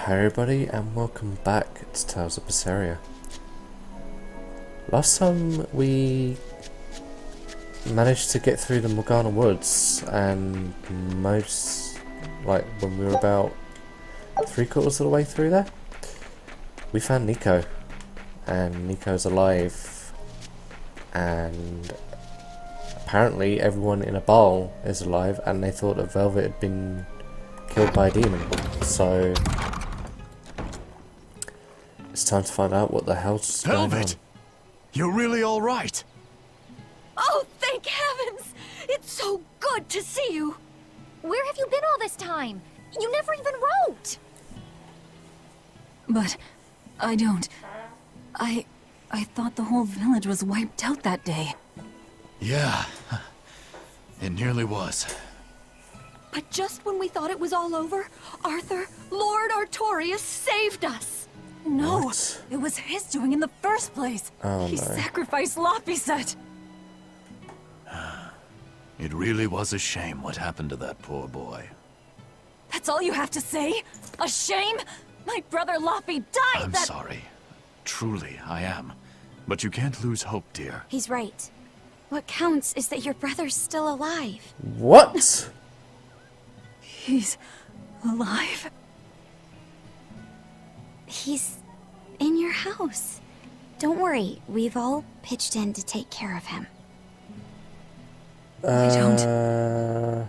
Hi everybody and welcome back to Tales of Berseria. Last time we managed to get through the Morgana Woods, and when we were about 3/4 of the way through there, we found Nico, and Nico's alive, and apparently everyone in Aball is alive, and they thought that Velvet had been killed by a demon, so it's time to find out what the hell's going on. Velvet! You're really alright! Oh, thank heavens! It's so good to see you! Where have you been all this time? You never even wrote! But I don't. I thought the whole village was wiped out that day. Yeah, it nearly was. But just when we thought it was all over, Arthur, Lord Artorias, saved us! No, What? it was his doing in the first place. Oh, He no. sacrificed Lapiset. It really was a shame what happened to that poor boy. That's all you have to say? A shame? My brother Lapi died I'm sorry. Truly, I am. But you can't lose hope, dear. He's right. What counts is that your brother's still alive. What? He's alive. He's in your house. Don't worry, we've all pitched in to take care of him. I don't.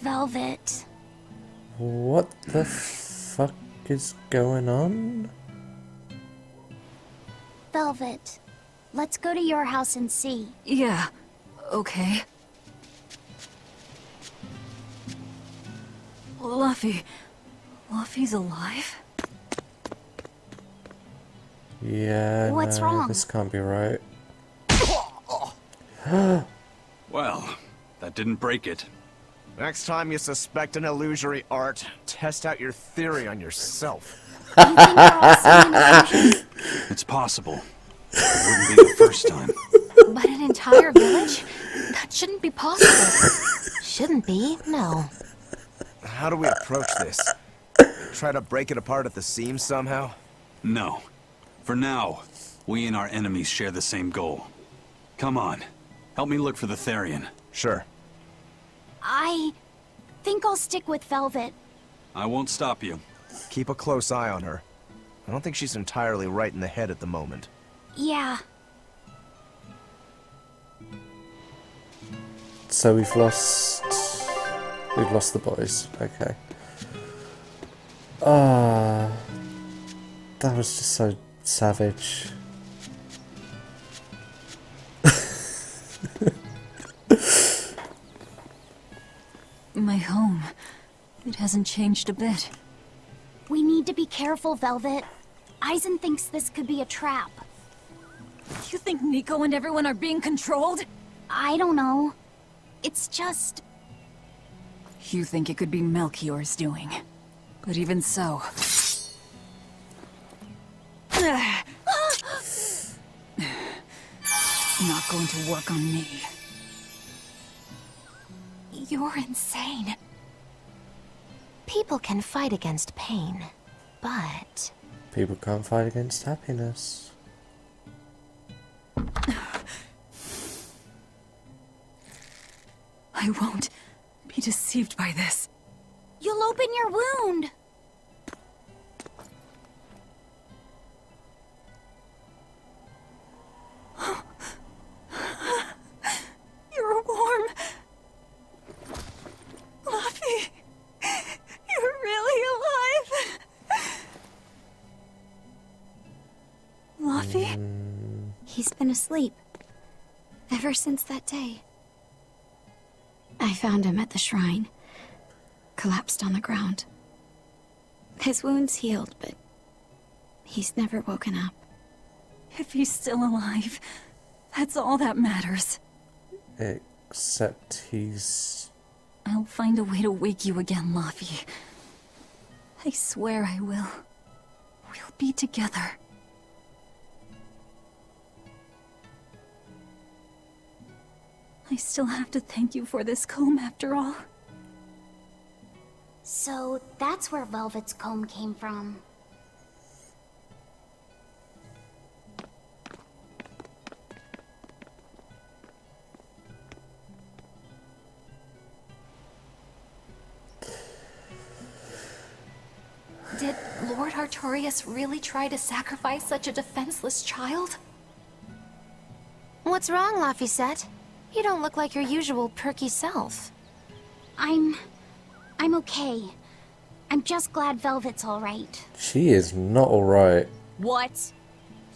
Velvet. What the fuck is going on? Velvet. Let's go to your house and see. Yeah, okay. Luffy's alive? Yeah, What's no, wrong? this can't be right. Well, that didn't break it. Next time you suspect an illusory art, test out your theory on yourself. You think we're all seeing illusions? It's possible. It wouldn't be the first time. But an entire village? That shouldn't be possible. Shouldn't be, no. How do we approach this? Try to break it apart at the seams somehow? No. For now, we and our enemies share the same goal. Come on. Help me look for the Therian. Sure. I think I'll stick with Velvet. I won't stop you. Keep a close eye on her. I don't think she's entirely right in the head at the moment. Yeah. So we've lost the boys. Okay. That was just so savage. My home. It hasn't changed a bit. We need to be careful, Velvet. Eizen thinks this could be a trap. You think Nico and everyone are being controlled? I don't know. It's just... You think it could be Melchior's doing. But even so... Not going to work on me. You're insane. People can fight against pain, but... People can't fight against happiness. I won't be deceived by this. You'll open your wound. You're warm. Luffy, you're really alive. Luffy? He's been asleep. Ever since that day. I found him at the shrine. Collapsed on the ground. His wound's healed, but... he's never woken up. If he's still alive, that's all that matters. Except he's... I'll find a way to wake you again, Luffy. I swear I will. We'll be together. I still have to thank you for this comb after all. So that's where Velvet's comb came from. Did Lord Artorias really try to sacrifice such a defenseless child? What's wrong, Laphicet? You don't look like your usual perky self. I'm okay. I'm just glad Velvet's all right. She is not alright. What?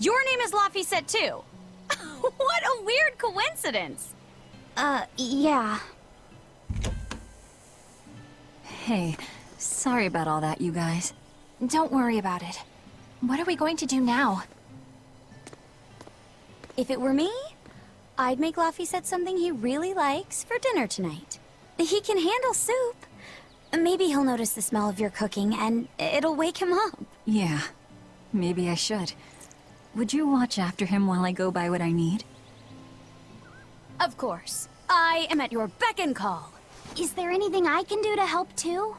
Your name is Laphicet too? What a weird coincidence! Yeah. Hey, sorry about all that, you guys. Don't worry about it. What are we going to do now? If it were me, I'd make Laphicet something he really likes for dinner tonight. He can handle soup. Maybe he'll notice the smell of your cooking and it'll wake him up. Yeah, maybe I should. Would you watch after him while I go buy what I need? Of course. I am at your beck and call. Is there anything I can do to help too?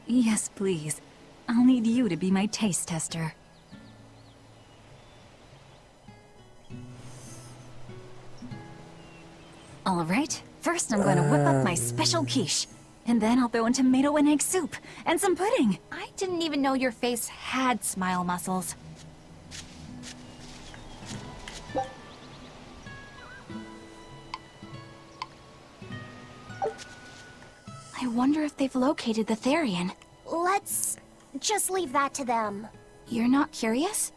Yes, please. I'll need you to be my taste tester. All right, first I'm going to whip up my special quiche. And then I'll throw in tomato and egg soup, and some pudding. I didn't even know your face had smile muscles. I wonder if they've located the Therian. Let's just leave that to them. You're not curious?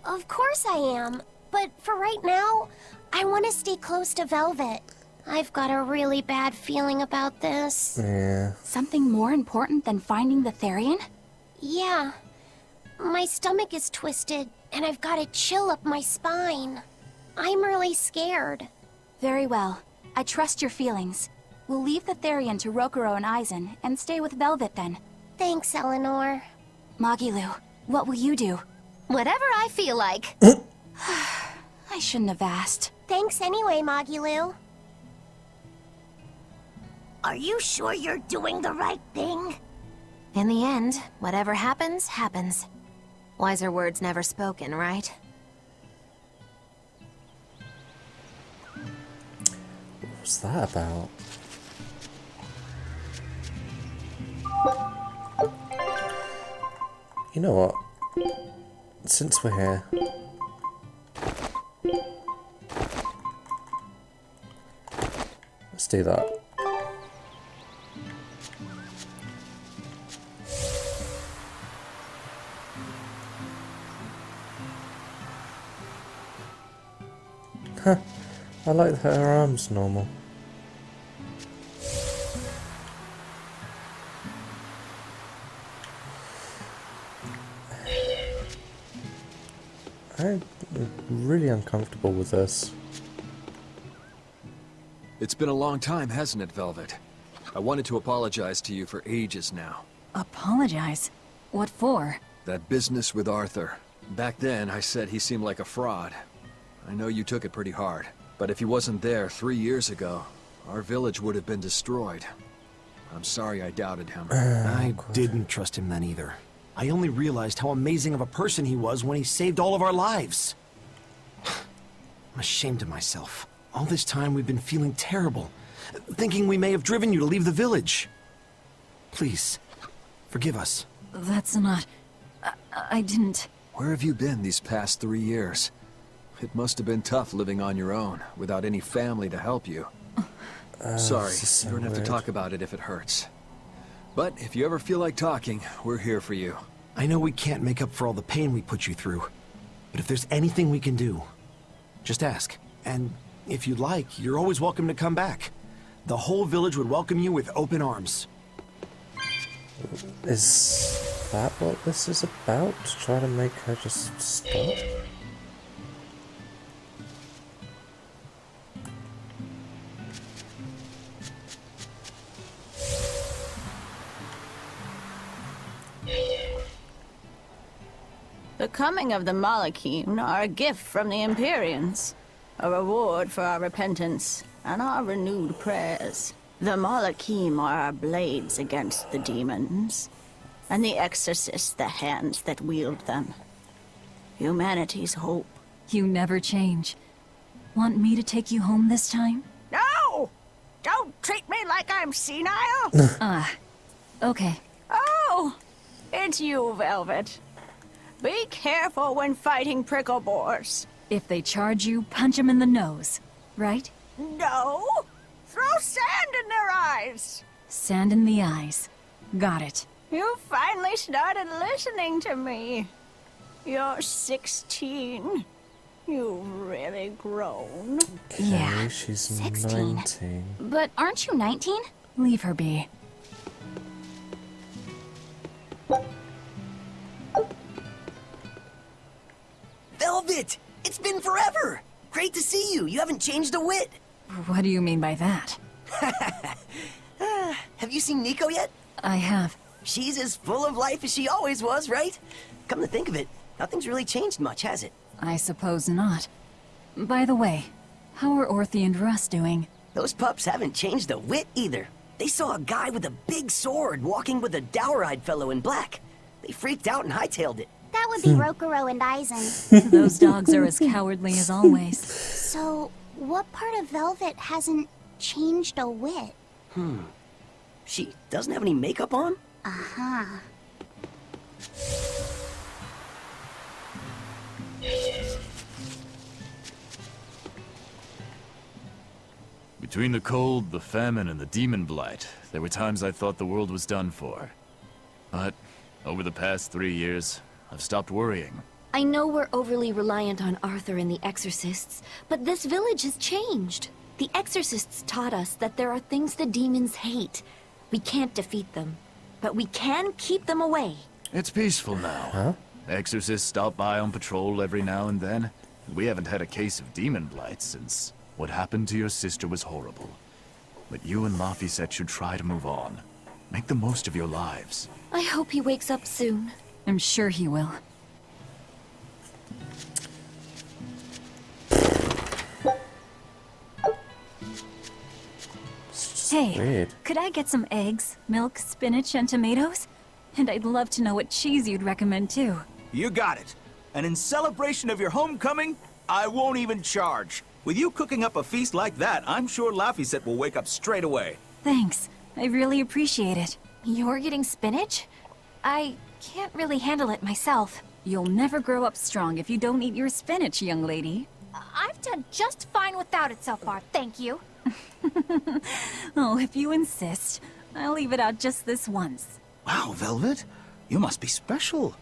Of course I am. But for right now, I want to stay close to Velvet. I've got a really bad feeling about this. Yeah. Something more important than finding the Therian? Yeah. My stomach is twisted, and I've got a chill up my spine. I'm really scared. Very well. I trust your feelings. We'll leave the Therian to Rokurou and Eizen, and stay with Velvet then. Thanks, Eleanor. Magilu, what will you do? Whatever I feel like. I shouldn't have asked. Thanks anyway, Magilu. Are you sure you're doing the right thing? In the end, whatever happens, happens. Wiser words never spoken, right? What's that about? You know what? Since we're here, let's do that. Huh, I like that her arm's normal. I'm really uncomfortable with this. It's been a long time, hasn't it, Velvet? I wanted to apologize to you for ages now. Apologize? What for? That business with Arthur. Back then, I said he seemed like a fraud. I know you took it pretty hard, but if he wasn't there 3 years ago, our village would have been destroyed. I'm sorry I doubted him. I didn't trust him then either. I only realized how amazing of a person he was when he saved all of our lives. I'm ashamed of myself. All this time we've been feeling terrible, thinking we may have driven you to leave the village. Please, forgive us. That's not... I didn't... Where have you been these past 3 years? It must have been tough living on your own, without any family to help you. Sorry, this is so you don't have to weird. talk about it if it hurts. But if you ever feel like talking, we're here for you. I know we can't make up for all the pain we put you through, but if there's anything we can do, just ask. And if you'd like, you're always welcome to come back. The whole village would welcome you with open arms. Is that what this is about? To try to make her just stop? The coming of the Malachim are a gift from the Empyreans, a reward for our repentance and our renewed prayers. The Malakim are our blades against the demons, and the exorcists the hands that wield them. Humanity's hope. You never change. Want me to take you home this time? No! Don't treat me like I'm senile! Okay. Oh! It's you, Velvet. Be careful when fighting prickle boars. If they charge you, punch them in the nose, right? No! Throw sand in their eyes! Sand in the eyes. Got it. You finally started listening to me. You're 16. You've really grown. Yeah. She's 16. 19. But aren't you 19? Leave her be. Velvet! It's been forever! Great to see you. You haven't changed a whit. What do you mean by that? Have you seen Nico yet? I have. She's as full of life as she always was, right? Come to think of it, nothing's really changed much, has it? I suppose not. By the way, how are Orthy and Russ doing? Those pups haven't changed a whit either. They saw a guy with a big sword walking with a dour-eyed fellow in black. They freaked out and hightailed it. That would be Rokurou and Eizen. Those dogs are as cowardly as always. So, what part of Velvet hasn't changed a whit? She doesn't have any makeup on? Uh-huh. Between the cold, the famine, and the demon blight, there were times I thought the world was done for. But over the past 3 years, I've stopped worrying. I know we're overly reliant on Arthur and the exorcists, but this village has changed. The exorcists taught us that there are things the demons hate. We can't defeat them, but we can keep them away. It's peaceful now. Huh? Exorcists stop by on patrol every now and then. We haven't had a case of demon blight since what happened to your sister was horrible. But you and Laphicet should try to move on. Make the most of your lives. I hope he wakes up soon. I'm sure he will. Hey, Weird. could I get some eggs, milk, spinach, and tomatoes? And I'd love to know what cheese you'd recommend too. You got it. And in celebration of your homecoming, I won't even charge. With you cooking up a feast like that, I'm sure Laphicet will wake up straight away. Thanks. I really appreciate it. You're getting spinach? I can't really handle it myself. You'll never grow up strong if you don't eat your spinach, young lady. I've done just fine without it so far, thank you. Oh, if you insist. I'll leave it out just this once. Wow, Velvet. You must be special.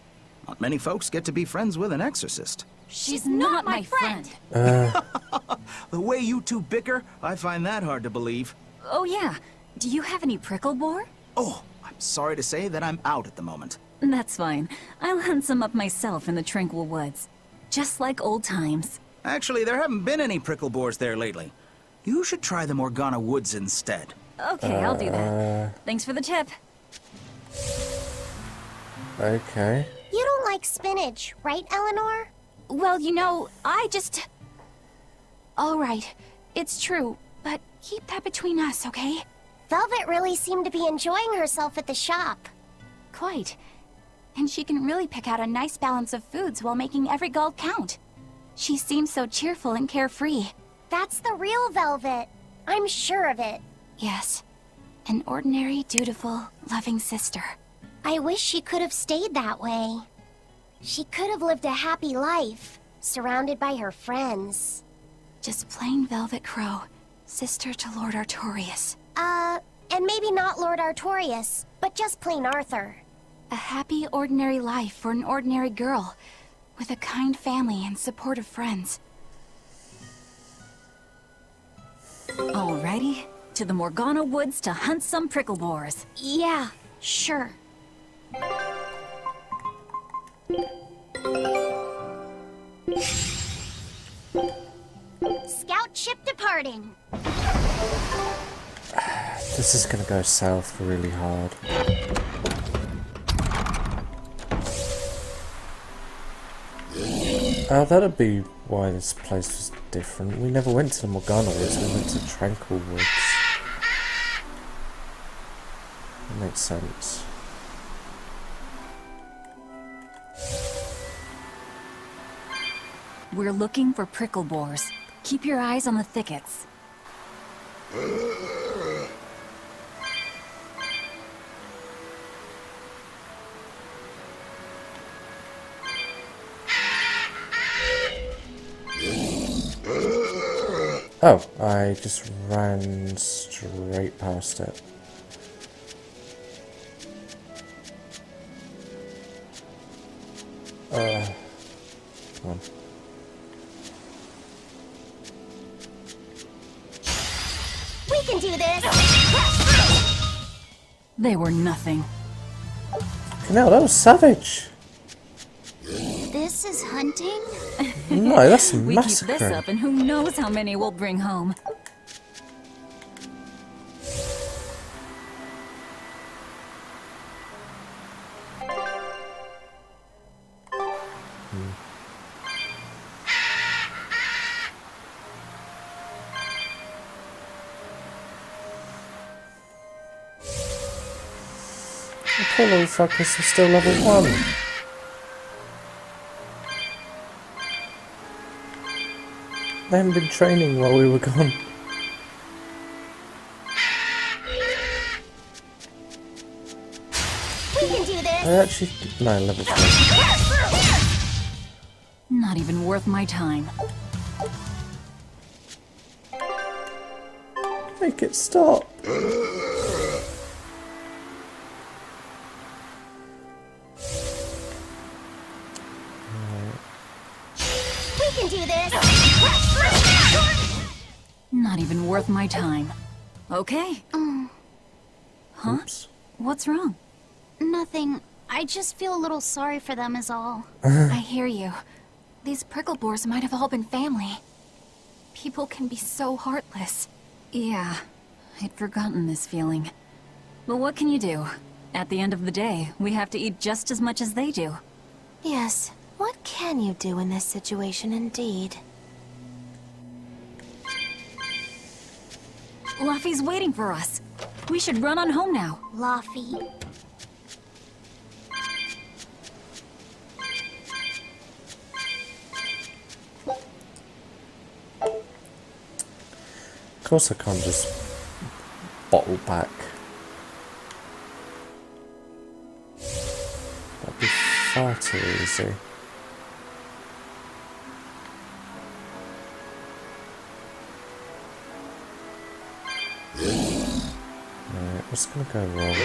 Not many folks get to be friends with an exorcist. She's not my friend. The way you two bicker, I find that hard to believe. Oh yeah, do you have any prickle boar? Oh, I'm sorry to say that I'm out at the moment. That's fine. I'll hunt some up myself in the tranquil woods. Just like old times. Actually, there haven't been any prickle boars there lately. You should try the Morgana Woods instead. Okay, I'll do that. Thanks for the tip. Okay. You don't like spinach, right, Eleanor? Well, you know, all right, it's true, but keep that between us, okay? Velvet really seemed to be enjoying herself at the shop. Quite. And she can really pick out a nice balance of foods while making every gold count. She seems so cheerful and carefree. That's the real Velvet. I'm sure of it. Yes. An ordinary, dutiful, loving sister. I wish she could have stayed that way. She could have lived a happy life, surrounded by her friends. Just plain Velvet Crow, sister to Lord Artorias. And maybe not Lord Artorias, but just plain Arthur. A happy, ordinary life for an ordinary girl, with a kind family and supportive friends. Alrighty, to the Morgana Woods to hunt some prickle boars. Yeah, sure. Scout ship departing. This is gonna go south really hard. That'd be why this place was different. We never went to the Morgana Woods, we went to Tranquil Woods. Makes sense. We're looking for prickle boars. Keep your eyes on the thickets. Oh, I just ran straight past it. Come on. We can do this! They were nothing. No, that was savage. This is hunting? No, that's We keep this massacring. up and who knows how many we'll bring home. The poor little fuckers are still level 1. They haven't been training while we were gone. We can do this! I actually... No, level 3. Not even worth my time. Make it stop. We can do this! Not even worth my time. Okay. Huh? Oops. What's wrong? Nothing. I just feel a little sorry for them is all. I hear you. These prickle boars might have all been family. People can be so heartless. Yeah, I'd forgotten this feeling. But what can you do? At the end of the day, we have to eat just as much as they do. Yes. What can you do in this situation, indeed? Luffy's waiting for us. We should run on home now. Luffy. Of course I can't just bottle back. That'd be far too easy. Right, what's gonna go wrong?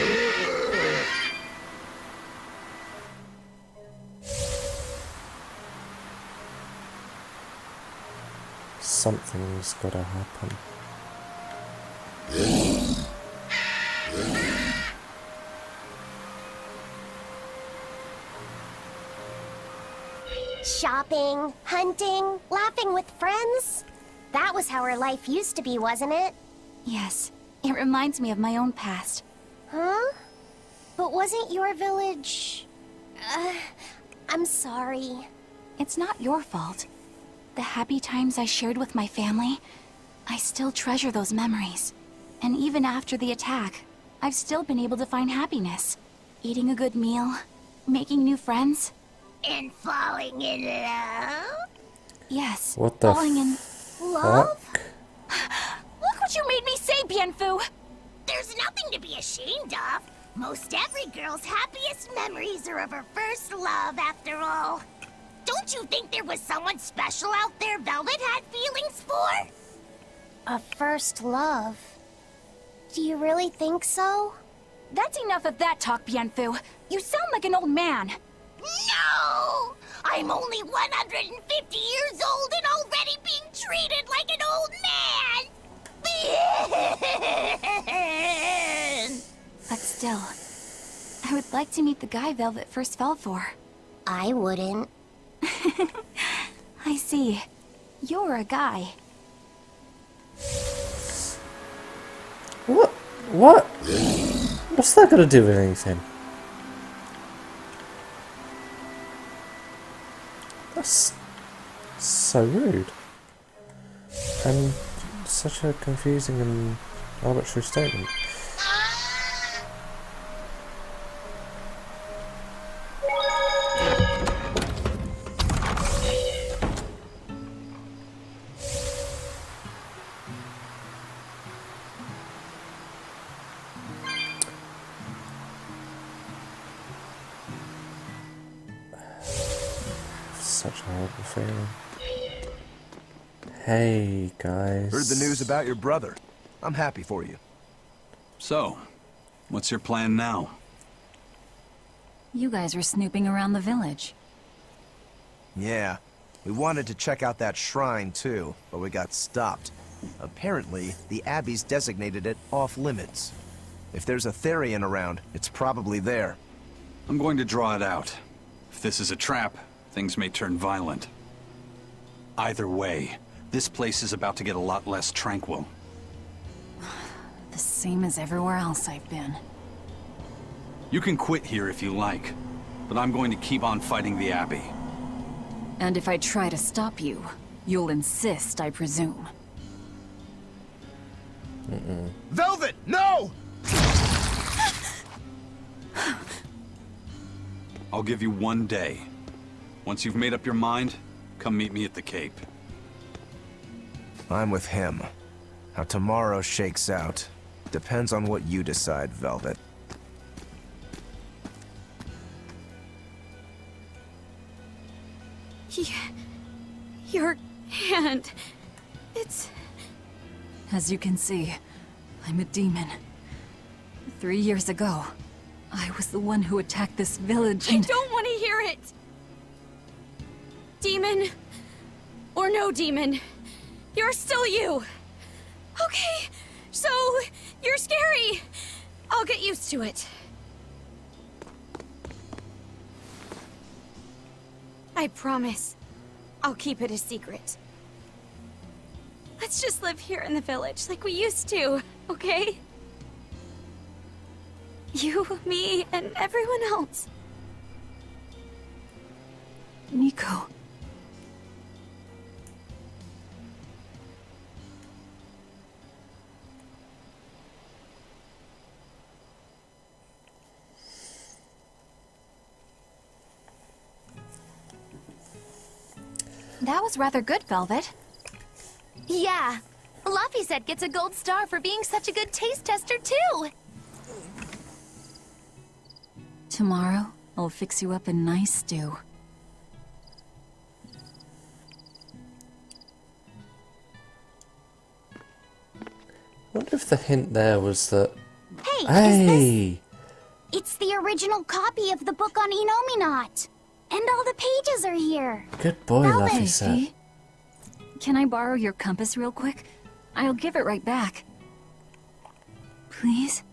Something's gotta happen. Shopping, hunting, laughing with friends. That was how our life used to be, wasn't it? Yes, it reminds me of my own past. Huh? But wasn't your village... I'm sorry. It's not your fault. The happy times I shared with my family, I still treasure those memories. And even after the attack, I've still been able to find happiness. Eating a good meal, making new friends. And falling in love? Yes, What the falling in Love? fuck? Look what you made me say, Bienfu! There's nothing to be ashamed of. Most every girl's happiest memories are of her first love, after all. Don't you think there was someone special out there Velvet had feelings for? A first love? Do you really think so? That's enough of that talk, Bienfu. You sound like an old man. No! I'm only 150 years old and already being treated like an old man! But still, I would like to meet the guy Velvet first fell for. I wouldn't. I see. You're a guy. What? What? What's that got to do with anything? That's so rude. And such a confusing and arbitrary statement. such a horrible feeling. Hey, guys. Heard the news about your brother. I'm happy for you. So, what's your plan now? You guys were snooping around the village. Yeah, we wanted to check out that shrine too, but we got stopped. Apparently, the Abbey's designated it off-limits. If there's a Therian around, it's probably there. I'm going to draw it out. If this is a trap, things may turn violent. Either way, this place is about to get a lot less tranquil. The same as everywhere else I've been. You can quit here if you like, but I'm going to keep on fighting the Abbey. And if I try to stop you, you'll insist, I presume. Velvet, no! I'll give you 1 day. Once you've made up your mind, come meet me at the Cape. I'm with him. How tomorrow shakes out depends on what you decide, Velvet. Your hand... It's... As you can see, I'm a demon. 3 years ago, I was the one who attacked this village I and... don't want to hear it! Demon, or no demon, you're still you! Okay, so you're scary! I'll get used to it. I promise, I'll keep it a secret. Let's just live here in the village like we used to, okay? You, me, and everyone else. Nico. That was rather good, Velvet. Yeah. Laphicet gets a gold star for being such a good taste tester, too! Tomorrow, I'll fix you up a nice stew. Wonder if the hint there was that... Hey, Hey! It's the original copy of the book on Enominat. And all the pages are here. Good boy, Velvet. Laphicet. Can I borrow your compass real quick? I'll give it right back. Please?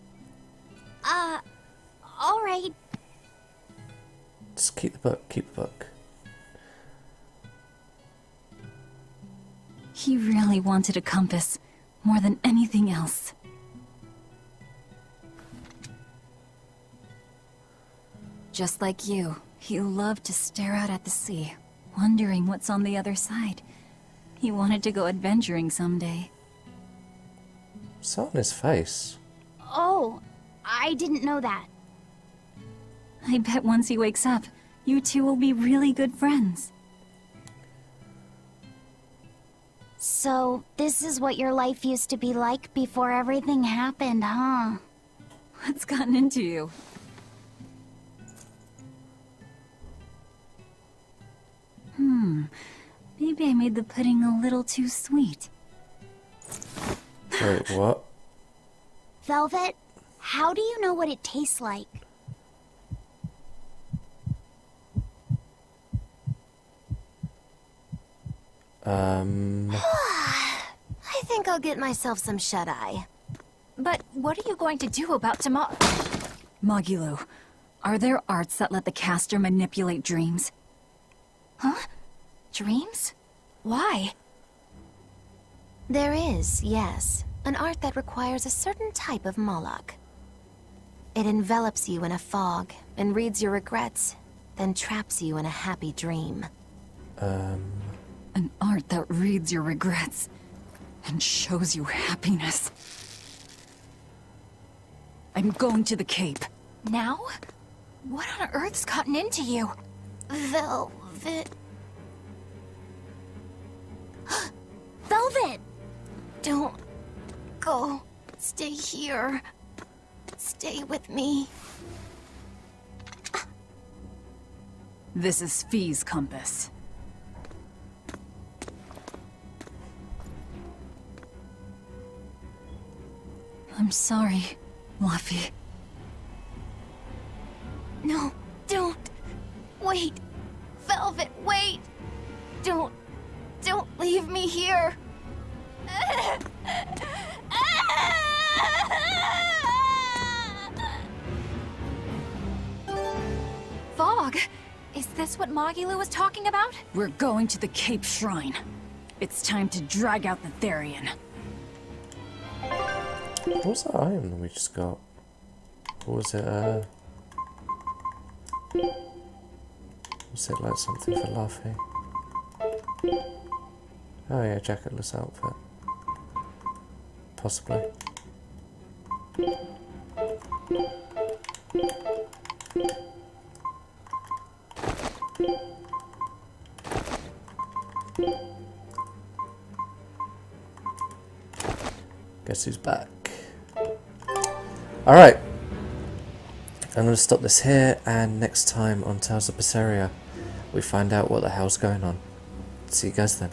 Alright. Just keep the book, keep the book. He really wanted a compass, more than anything else. Just like you, he loved to stare out at the sea, wondering what's on the other side. He wanted to go adventuring someday. Saw on his face. Oh, I didn't know that. I bet once he wakes up, you two will be really good friends. So, this is what your life used to be like before everything happened, huh? What's gotten into you? Maybe I made the pudding a little too sweet. Wait, what? Velvet, how do you know what it tastes like? I think I'll get myself some shut-eye. But what are you going to do about tomorrow? Magilu, are there arts that let the caster manipulate dreams? Huh? Dreams? Why? There is, yes. An art that requires a certain type of Moloch. It envelops you in a fog and reads your regrets, then traps you in a happy dream. An art that reads your regrets and shows you happiness. I'm going to the Cape. Now? What on earth's gotten into you? Velvet... Velvet! Don't go. Stay here. Stay with me. This is Fee's compass. I'm sorry, Luffy. No, don't. Wait. Velvet, wait. Don't leave me here. Fog, is this what Magilou was talking about? We're going to the Cape Shrine. It's time to drag out the Therian. What was that item that we just got? Or was it, was it like something for Luffy? Oh yeah, jacketless outfit. Possibly. Guess who's back? Alright. I'm going to stop this here, and next time on Tales of Berseria, we find out what the hell's going on. See you guys then.